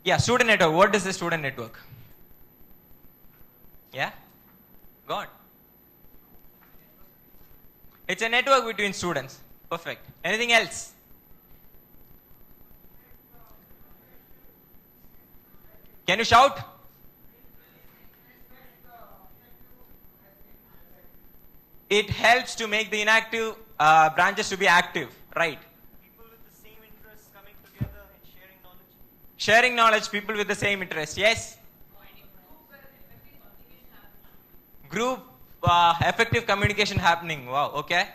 Yeah, student network. What is the student network? Yeah? Go on. It's a network between students. Perfect. Anything else? Can you shout? It helps to make the inactive branches to be active, right? People with the same interests coming together and sharing knowledge. Sharing knowledge, people with the same interest. Yes? Group effective communication happening. Wow, okay.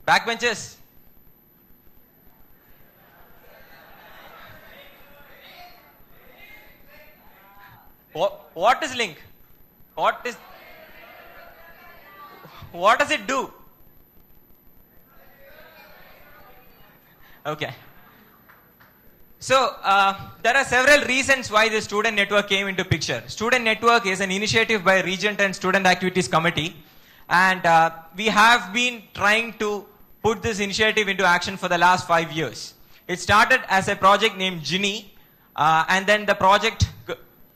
Backbenchers. What is link? What does it do? Okay. So, there are several reasons why the student network came into picture. Student network is an initiative by Regent and Student Activities Committee, and we have been trying to put this initiative into action for the last 5 years. It started as a project named Ginny, and then the project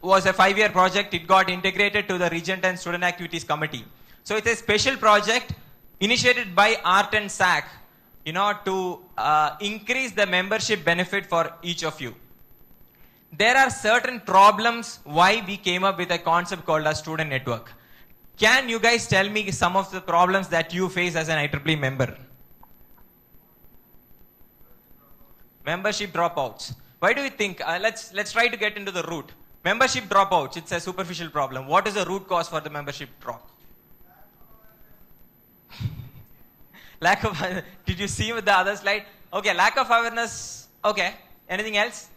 was a 5-year project. It got integrated to the Regent and Student Activities Committee. So it's a special project initiated by Art and SAC, to increase the membership benefit for each of you. There are certain problems why we came up with a concept called a student network. Can you guys tell me some of the problems that you face as an IEEE member? Membership dropouts. Why do you think? Let's try to get into the root. Membership dropouts, it's a superficial problem. What is the root cause for the membership drop? Lack of, did you see with the other slide? Okay, lack of awareness. Okay, anything else?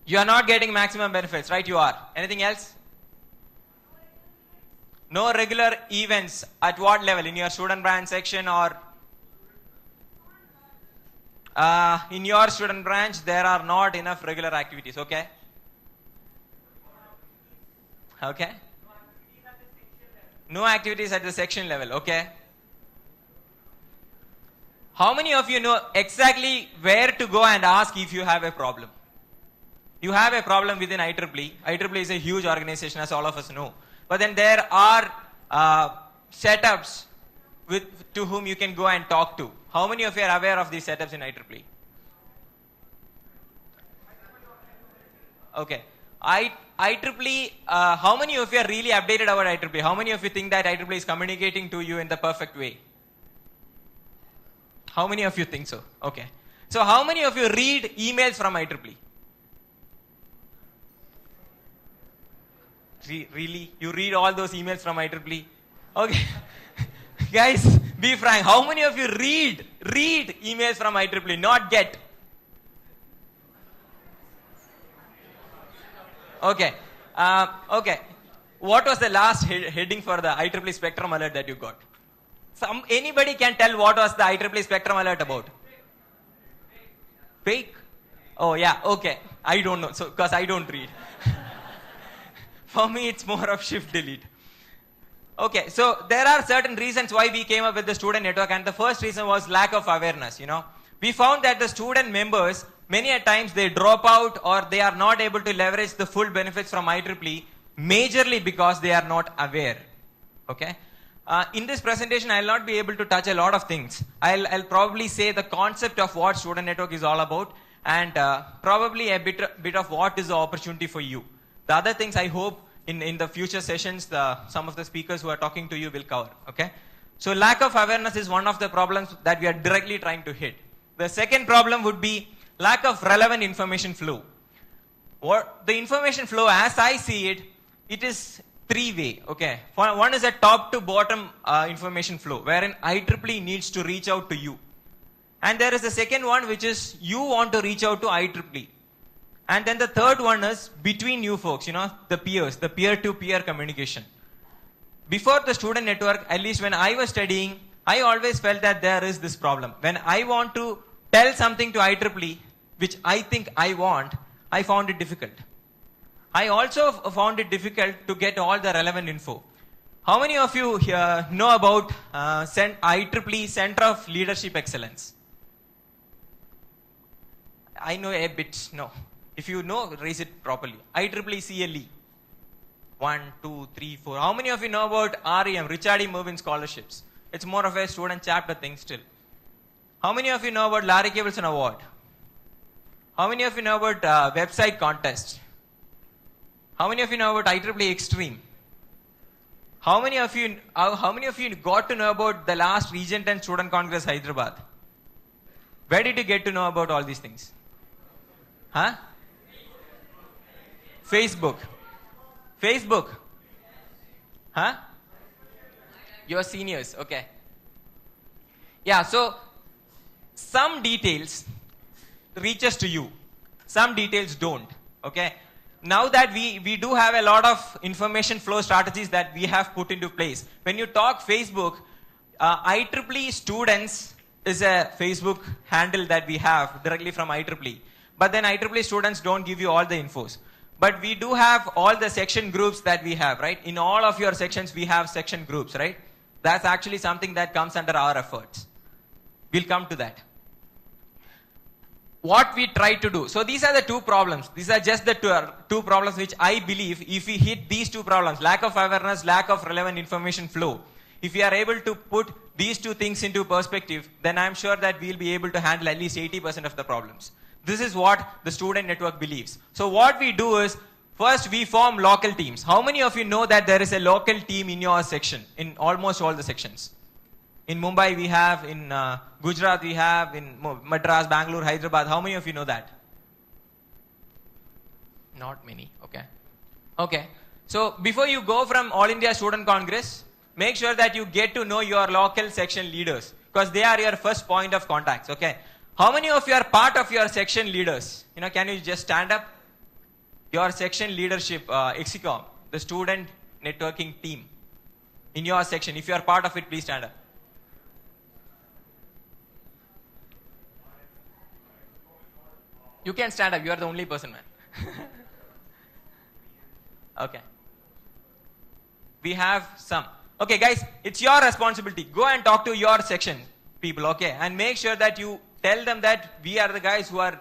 You are not getting maximum benefits, right? You are. Anything else? No regular events. At what level? In your student branch section or? In your student branch, there are not enough regular activities, okay? Okay? No activities at the section level, okay? How many of you know exactly where to go and ask if you have a problem? You have a problem within IEEE. IEEE is a huge organization, as all of us know. But then there are setups to whom you can go and talk to. How many of you are aware of these setups in IEEE? Okay. IEEE, how many of you are really updated about IEEE? How many of you think that IEEE is communicating to you in the perfect way? How many of you think so? Okay. So how many of you read emails from IEEE? Really? You read all those emails from IEEE? Okay. Guys, be frank. How many of you read emails from IEEE, not get? Okay. Okay. What was the last heading for the IEEE Spectrum Alert that you got? Anybody can tell what was the IEEE Spectrum Alert about? Fake? Oh yeah, okay. I don't know, so because I don't read. For me, it's more of shift delete. Okay, so there are certain reasons why we came up with the student network, and the first reason was lack of awareness. We found that the student members, many a times they drop out or they are not able to leverage the full benefits from IEEE, majorly because they are not aware. Okay. In this presentation, I'll not be able to touch a lot of things. I'll probably say the concept of what student network is all about, and probably a bit of what is the opportunity for you. The other things I hope in the future sessions, some of the speakers who are talking to you will cover. Okay. So lack of awareness is one of the problems that we are directly trying to hit. The second problem would be lack of relevant information flow. The information flow, as I see it, it is three-way. Okay. One is a top to bottom information flow, wherein IEEE needs to reach out to you. And there is the second one, which is you want to reach out to IEEE. And then the third one is between you folks, the peers, the peer-to-peer communication. Before the student network, at least when I was studying, I always felt that there is this problem. When I want to tell something to IEEE, which I think I want, I found it difficult. I also found it difficult to get all the relevant info. How many of you here know about IEEE Center of Leadership Excellence? I know a bit. No. If you know, raise it properly. IEEE CLE. 1, 2, 3, 4. How many of you know about REM, Richard E. Mervyn scholarships? It's more of a student chapter thing still. How many of you know about Larry Cableson Award? How many of you know about website contest? How many of you know about IEEE Extreme? How many of you got to know about the last Region 10 Student Congress Hyderabad? Where did you get to know about all these things? Huh? Facebook. Facebook. Huh? You're seniors, okay. Yeah, so some details reaches to you. Some details don't, okay. Now that we do have a lot of information flow strategies that we have put into place. When you talk Facebook, IEEE students is a Facebook handle that we have directly from IEEE. But then IEEE students don't give you all the infos. But we do have all the section groups that we have, right? In all of your sections, we have section groups, right? That's actually something that comes under our efforts. We'll come to that. What we try to do. So these are the two problems. These are just the two problems which I believe if we hit these two problems, lack of awareness, lack of relevant information flow, if we are able to put these two things into perspective, then I'm sure that we'll be able to handle at least 80% of the problems. This is what the student network believes. So what we do is, first we form local teams. How many of you know that there is a local team in your section, in almost all the sections? In Mumbai we have, in Gujarat we have, in Madras, Bangalore, Hyderabad. How many of you know that? Not many, okay. Okay, so before you go from All India Student Congress, make sure that you get to know your local section leaders, because they are your first point of contacts, okay. How many of you are part of your section leaders? You know, can you just stand up? Your section leadership, Exicom, the student networking team in your section. If you are part of it, please stand up. You can stand up. You are the only person, man. Okay. We have some. Okay, guys, it's your responsibility. Go and talk to your section people, okay? And make sure that you tell them that we are the guys who are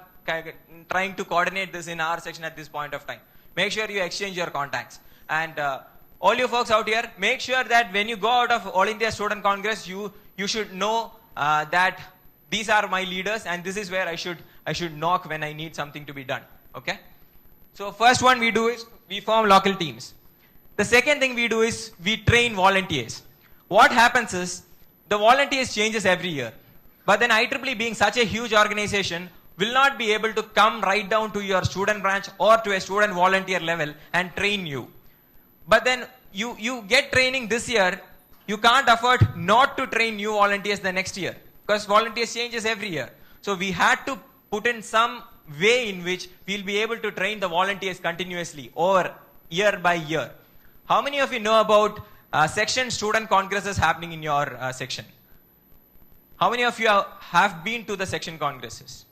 trying to coordinate this in our section at this point of time. Make sure you exchange your contacts. And all you folks out here, make sure that when you go out of All India Student Congress, you should know that these are my leaders and this is where I should knock when I need something to be done. Okay? So first one we do is we form local teams. The second thing we do is we train volunteers. What happens is the volunteers changes every year. But then IEEE being such a huge organization will not be able to come right down to your student branch or to a student volunteer level and train you. But then you get training this year, you can't afford not to train new volunteers the next year because volunteers changes every year. So we had to put in some way in which we'll be able to train the volunteers continuously or year by year. How many of you know about section student congresses happening in your section? How many of you have been to the section congresses?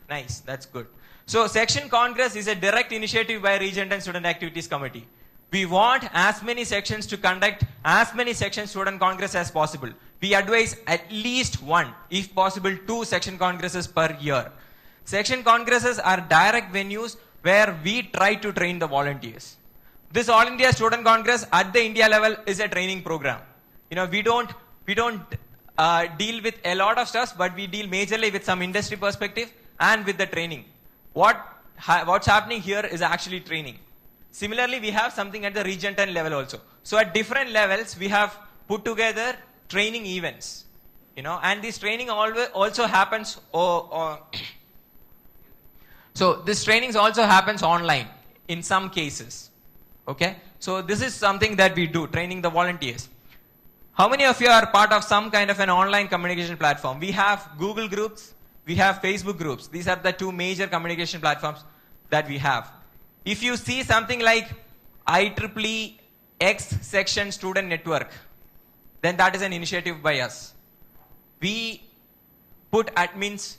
Nice, that's good. So section congress is a direct initiative by Region 10 Student Activities Committee. We want as many sections to conduct as many section student congress as possible. We advise at least one, if possible 2 section congresses per year. Section congresses are direct venues where we try to train the volunteers. This All India Student Congress at the India level is a training program. You know, we don't deal with a lot of stuff, but we deal majorly with some industry perspective and with the training. What's happening here is actually training. Similarly, we have something at the Region 10 level also. So at different levels, we have put together training events. You know, and this training also happens. So this training also happens online in some cases. Okay, so this is something that we do, training the volunteers. How many of you are part of some kind of an online communication platform? We have Google groups, we have Facebook groups. These are the 2 major communication platforms that we have. If you see something like IEEE X Section Student Network, then that is an initiative by us. We put admins,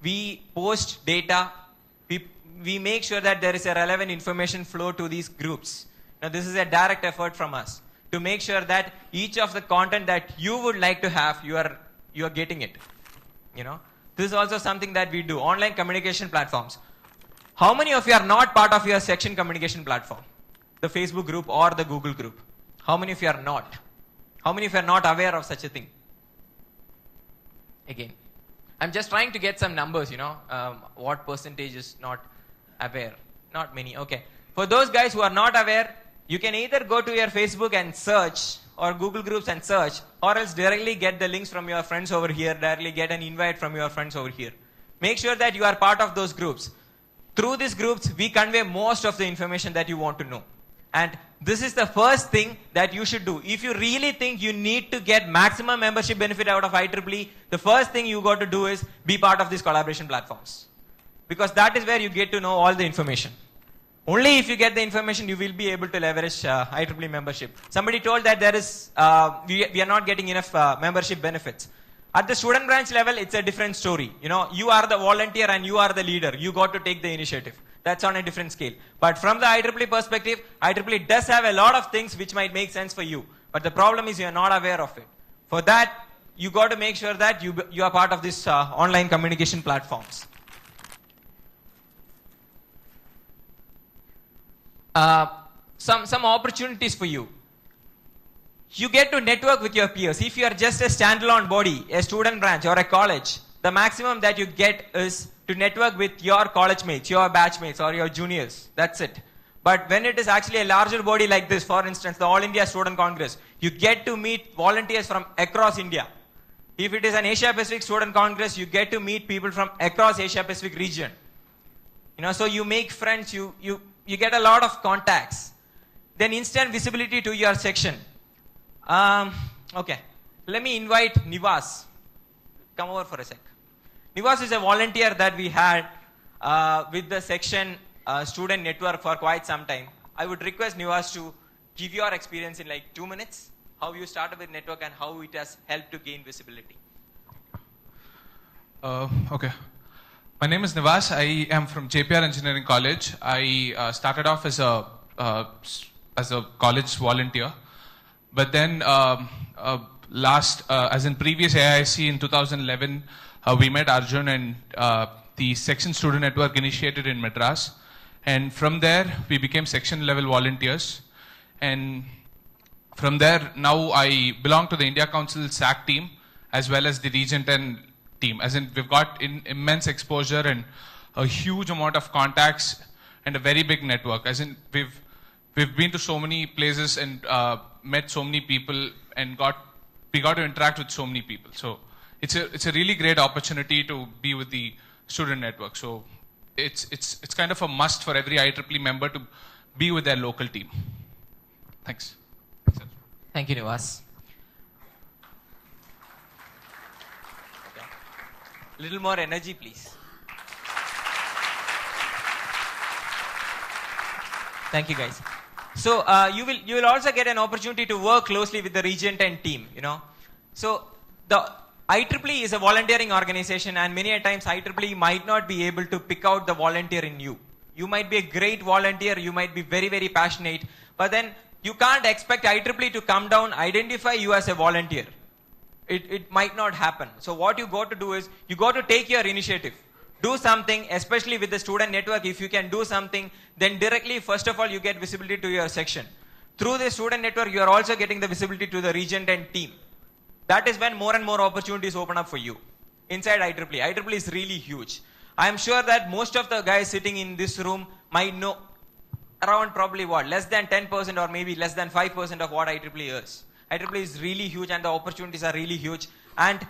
we post data, we make sure that there is a relevant information flow to these groups. Now this is a direct effort from us to make sure that each of the content that you would like to have, you are getting it. You know, This is also something that we do. Online communication platforms. How many of you are not part of your section communication platform? The Facebook group or the Google group? How many of you are not? How many of you are not aware of such a thing? Again, I'm just trying to get some numbers, what percentage is not aware. Not many, okay. For those guys who are not aware, you can either go to your Facebook and search, or Google groups and search, or else directly get the links from your friends over here, directly get an invite from your friends over here. Make sure that you are part of those groups. Through these groups, we convey most of the information that you want to know. And this is the first thing that you should do. If you really think you need to get maximum membership benefit out of IEEE, the first thing you got to do is be part of these collaboration platforms. Because that is where you get to know all the information. Only if you get the information, you will be able to leverage IEEE membership. Somebody told that there is, we are not getting enough membership benefits. At the student branch level, it's a different story. You are the volunteer and you are the leader. You got to take the initiative. That's on a different scale. But from the IEEE perspective, IEEE does have a lot of things which might make sense for you. But the problem is you are not aware of it. For that, you got to make sure that you are part of this online communication platforms. Some opportunities for you. You get to network with your peers. If you are just a standalone body, a student branch or a college, the maximum that you get is to network with your college mates, your batch mates or your juniors. That's it. But when it is actually a larger body like this, for instance, the All India Student Congress, you get to meet volunteers from across India. If it is an Asia Pacific Student Congress, you get to meet people from across Asia Pacific region. So you make friends, you get a lot of contacts. Then instant visibility to your section. Okay, let me invite Nivas. Come over for a sec. Nivas is a volunteer that we had with the section student network for quite some time. I would request Nivas to give your experience in like 2 minutes, how you started with network and how it has helped to gain visibility. Okay. My name is Nivas. I am from JPR Engineering College. I started off as a college volunteer. But then as in previous AIC in 2011, we met Arjun and the section student network initiated in Madras. And from there, we became section level volunteers. And from there, now I belong to the India Council SAC team as well as the Region 10 team. As in, we've got immense exposure and a huge amount of contacts and a very big network. As in, we've been to so many places and met so many people and we got to interact with so many people. So it's a really great opportunity to be with the student network. So it's kind of a must for every IEEE member to be with their local team. Thanks. Thank you, Nivas. Little more energy, please. Thank you, guys. So you will also get an opportunity to work closely with the Region 10 team. So the IEEE is a volunteering organization, and many a times IEEE might not be able to pick out the volunteer in you. You might be a great volunteer, you might be very, very passionate, but then you can't expect IEEE to come down, identify you as a volunteer. It might not happen. So what you got to do is, you got to take your initiative. Do something, especially with the student network. If you can do something, then directly, first of all, you get visibility to your section. Through the student network, you are also getting the visibility to the Region 10 team. That is when more and more opportunities open up for you inside IEEE. IEEE is really huge. I am sure that most of the guys sitting in this room might know around probably less than 10% or maybe less than 5% of what IEEE is. IEEE is really huge and the opportunities are really huge. And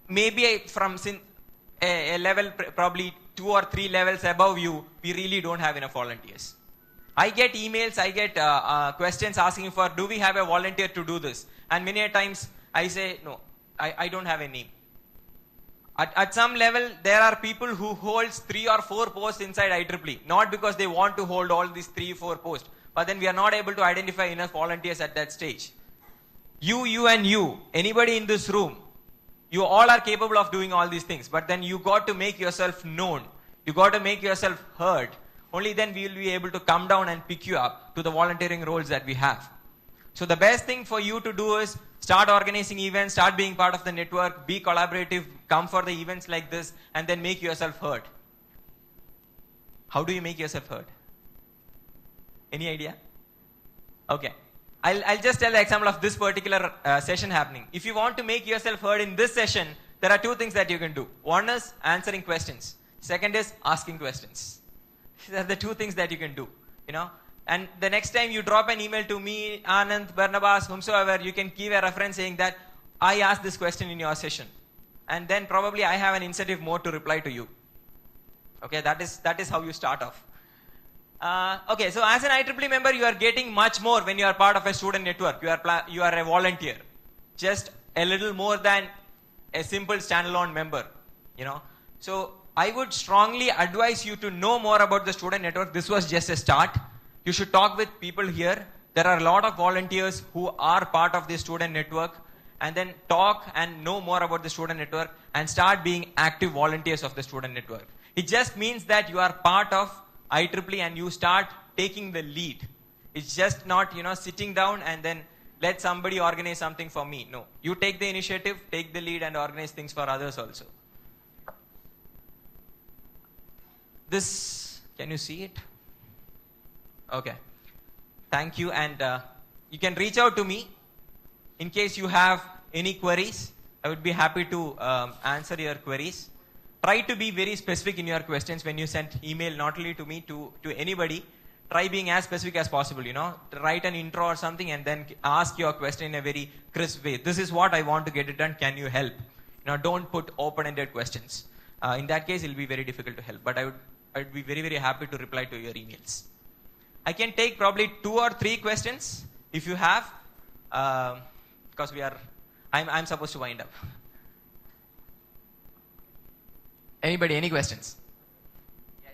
maybe from a level, probably 2 or 3 levels above you, we really don't have enough volunteers. I get emails, I get questions asking for, do we have a volunteer to do this? And many a times I say, no, I don't have a name. At some level, there are people who holds 3 or 4 posts inside IEEE, not because they want to hold all these 3 or 4 posts, but then we are not able to identify enough volunteers at that stage. You and you, anybody in this room, you all are capable of doing all these things, but then you got to make yourself known. You got to make yourself heard. Only then we will be able to come down and pick you up to the volunteering roles that we have. So the best thing for you to do is Start organizing events, start being part of the network, be collaborative, come for the events like this, and then make yourself heard. How do you make yourself heard? Any idea? Okay. I'll just tell the example of this particular session happening. If you want to make yourself heard in this session, there are two things that you can do. One is answering questions. Second is asking questions. These are the two things that you can do, you know. And the next time you drop an email to me, Anand, Barnabas, whomsoever, you can give a reference saying that I asked this question in your session. And then probably I have an incentive more to reply to you. Okay, that is how you start off. Okay, so as an IEEE member, you are getting much more when you are part of a student network. You are a volunteer. Just a little more than a simple standalone member, you know. So I would strongly advise you to know more about the student network. This was just a start. You should talk with people here. There are a lot of volunteers who are part of the student network, and then talk and know more about the student network and start being active volunteers of the student network. It just means that you are part of IEEE and you start taking the lead. It's just not, you know, sitting down and then let somebody organize something for me. No, you take the initiative, take the lead, and organize things for others also. This, can you see it? Okay. Thank you, and you can reach out to me in case you have any queries. I would be happy to answer your queries. Try to be very specific in your questions when you send email, not only to me, to anybody. Try being as specific as possible, you know. Write an intro or something and then ask your question in a very crisp way. This is what I want to get it done. Can you help? You know, don't put open-ended questions. In that case, it will be very difficult to help. But I would be very, very happy to reply to your emails. I can take probably 2 or 3 questions if you have, because I'm supposed to wind up. Anybody, any questions? Yes.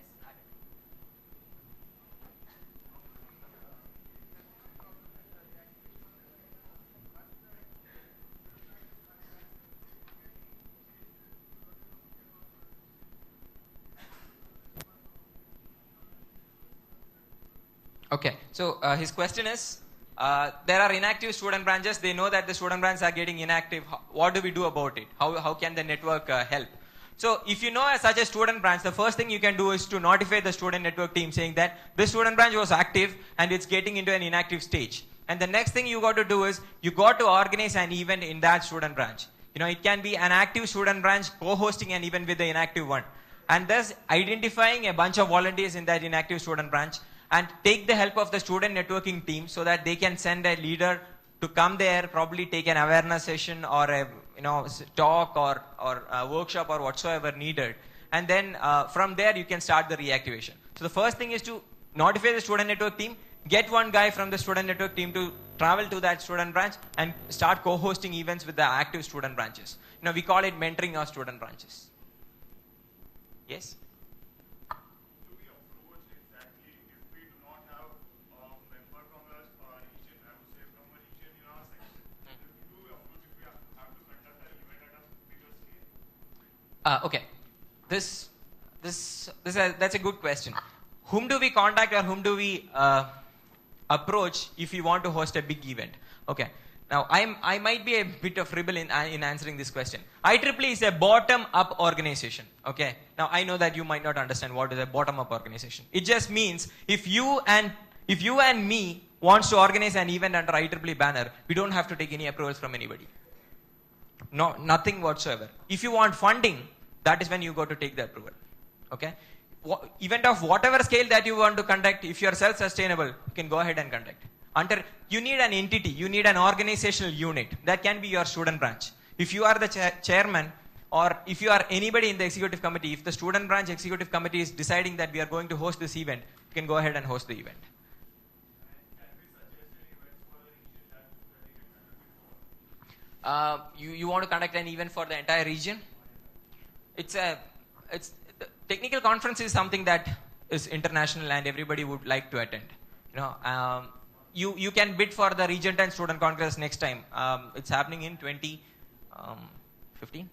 Okay, so his question is, there are inactive student branches. They know that the student branches are getting inactive. What do we do about it? How can the network help? So if you know such a student branch, the first thing you can do is to notify the student network team saying that this student branch was active and it's getting into an inactive stage. And the next thing you got to do is you got to organize an event in that student branch. You know, it can be an active student branch co-hosting an event with the inactive one. And thus identifying a bunch of volunteers in that inactive student branch and take the help of the student networking team so that they can send a leader to come there, probably take an awareness session or a talk or a workshop or whatsoever needed. And then from there you can start the reactivation. So the first thing is to notify the student network team, get one guy from the student network team to travel to that student branch and start co-hosting events with the active student branches. You know, we call it mentoring our student branches. Yes? Okay, that's a good question. Whom do we contact or whom do we approach if we want to host a big event? Okay, now I might be a bit of rebel in answering this question. IEEE is a bottom-up organization. Okay, now I know that you might not understand what is a bottom-up organization. It just means if you and me wants to organize an event under IEEE banner, we don't have to take any approvals from anybody. No, nothing whatsoever. If you want funding, that is when you go to take the approval. Okay? Event of whatever scale that you want to conduct, if you are self-sustainable, you can go ahead and conduct. You need an entity, you need an organizational unit. That can be your student branch. If you are the chairman, or if you are anybody in the executive committee, if the student branch executive committee is deciding that we are going to host this event, you can go ahead and host the event. You want to conduct an event for the entire region? The technical conference is something that is international and everybody would like to attend. You know, you can bid for the Region 10 Student Congress next time. It's happening in 2015.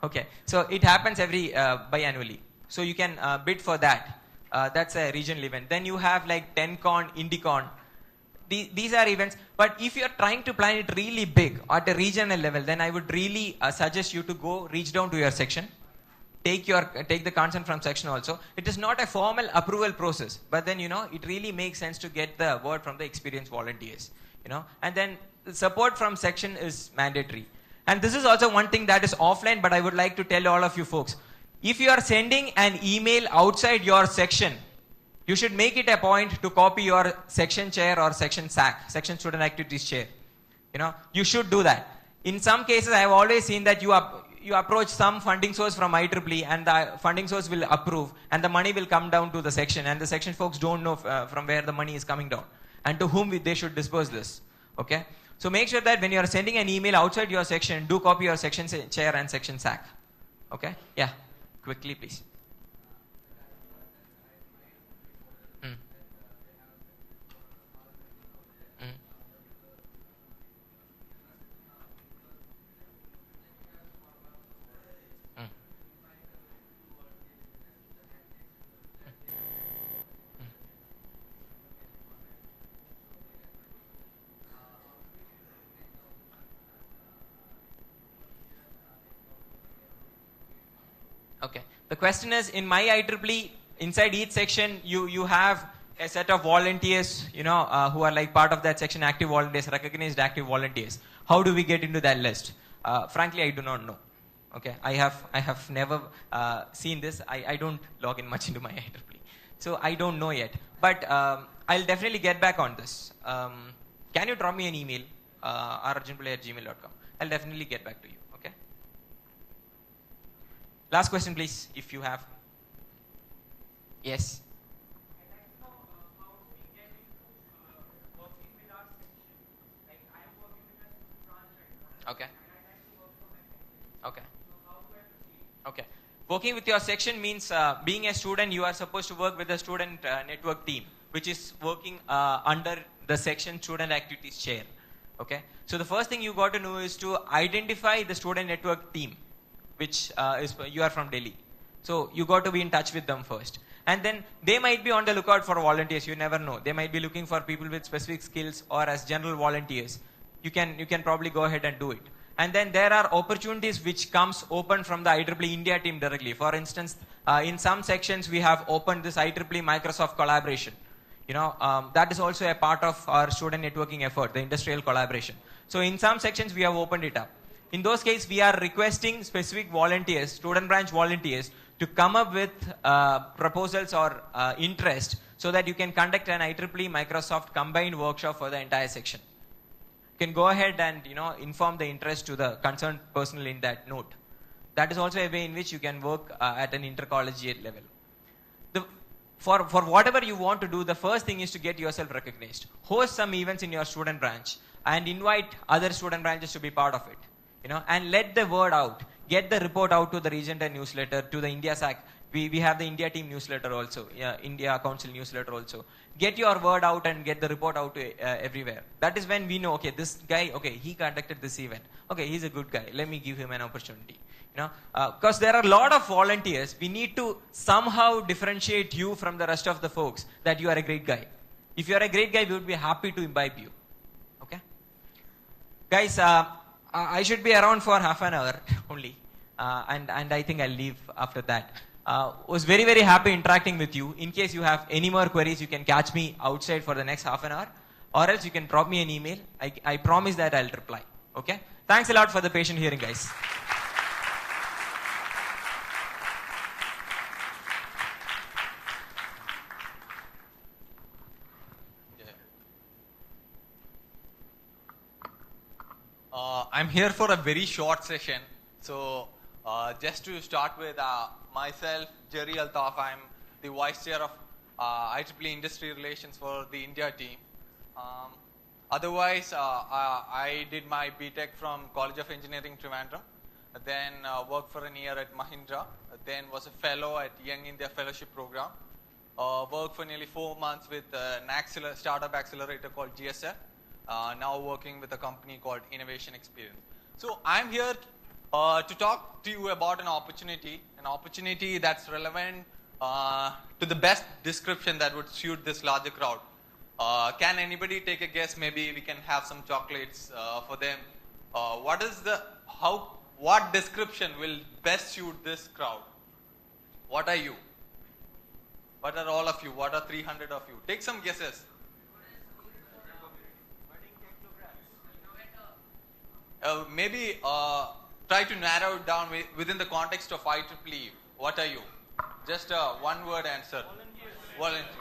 Okay, so it happens every biannually. So you can bid for that. That's a regional event. Then you have like TenCon, IndieCon. these are events. But if you're trying to plan it really big at a regional level, then I would really suggest you to reach down to your section. Take the consent from section also. It is not a formal approval process, but then, it really makes sense to get the word from the experienced volunteers, and then the support from section is mandatory. And this is also one thing that is offline, but I would like to tell all of you folks, if you are sending an email outside your section, you should make it a point to copy your section chair or section SAC, section student activities chair. You should do that. In some cases, I have always seen that you approach some funding source from IEEE and the funding source will approve and the money will come down to the section, and the section folks don't know from where the money is coming down and to whom they should disperse this. Okay? So make sure that when you are sending an email outside your section, do copy your section chair and section SAC. Okay? Yeah. Quickly, please. Mm. Mm. Mm. Okay. The question is, in my IEEE, inside each section, you have a set of volunteers, who are like part of that section, active volunteers, recognized active volunteers. How do we get into that list? Frankly, I do not know. Okay. I have never seen this. I don't log in much into my IEEE. So I don't know yet. But I'll definitely get back on this. Can you drop me an email, rarjunpillai@gmail.com? I'll definitely get back to you. Okay. Last question, please, if you have. Yes. Okay. Okay. Okay. Working with your section means being a student, you are supposed to work with the student network team, which is working under the section student activities chair. Okay. So the first thing you got to know is to identify the student network team, which you are from Delhi. So you got to be in touch with them first. And then they might be on the lookout for volunteers. You never know. They might be looking for people with specific skills or as general volunteers. You can probably go ahead and do it. And then there are opportunities which comes open from the IEEE India team directly. For instance, in some sections we have opened this IEEE Microsoft collaboration. That is also a part of our student networking effort, the industrial collaboration. So in some sections we have opened it up. In those cases, we are requesting specific volunteers, student branch volunteers, to come up with proposals or interest so that you can conduct an IEEE Microsoft combined workshop for the entire section. You can go ahead and inform the interest to the concerned personnel in that note. That is also a way in which you can work at an intercollegiate level. For whatever you want to do, the first thing is to get yourself recognized. Host some events in your student branch and invite other student branches to be part of it. And let the word out. Get the report out to the Region 10 newsletter, to the India SAC. We have the India team newsletter also, India Council newsletter also. Get your word out and get the report out to everywhere. That is when we know, okay, this guy, okay, he conducted this event. Okay, he's a good guy. Let me give him an opportunity. Because there are a lot of volunteers. We need to somehow differentiate you from the rest of the folks that you are a great guy. If you are a great guy, we would be happy to imbibe you. Okay? Guys, I should be around for half an hour only, and I think I'll leave after that. Was very, very happy interacting with you. In case you have any more queries, you can catch me outside for the next half an hour, or else you can drop me an email. I promise that I'll reply. Okay? Thanks a lot for the patient hearing, guys. I'm here for a very short session. So just to start with, myself, Jerry Altaf, I'm the Vice Chair of IEEE Industry Relations for the India team. Otherwise, I did my BTech from College of Engineering, Trivandrum, then worked for a year at Mahindra, then was a fellow at Young India Fellowship Program, worked for nearly 4 months with an startup accelerator called GSF, now working with a company called Innovation Experience. So I'm here to talk to you about an opportunity that's relevant to the best description that would suit this larger crowd. Can anybody take a guess? Maybe we can have some chocolates for them. What description will best suit this crowd? What are you? What are all of you? What are 300 of you? Take some guesses. Maybe try to narrow it down within the context of IEEE. What are you? Just a one word answer. Volunteers.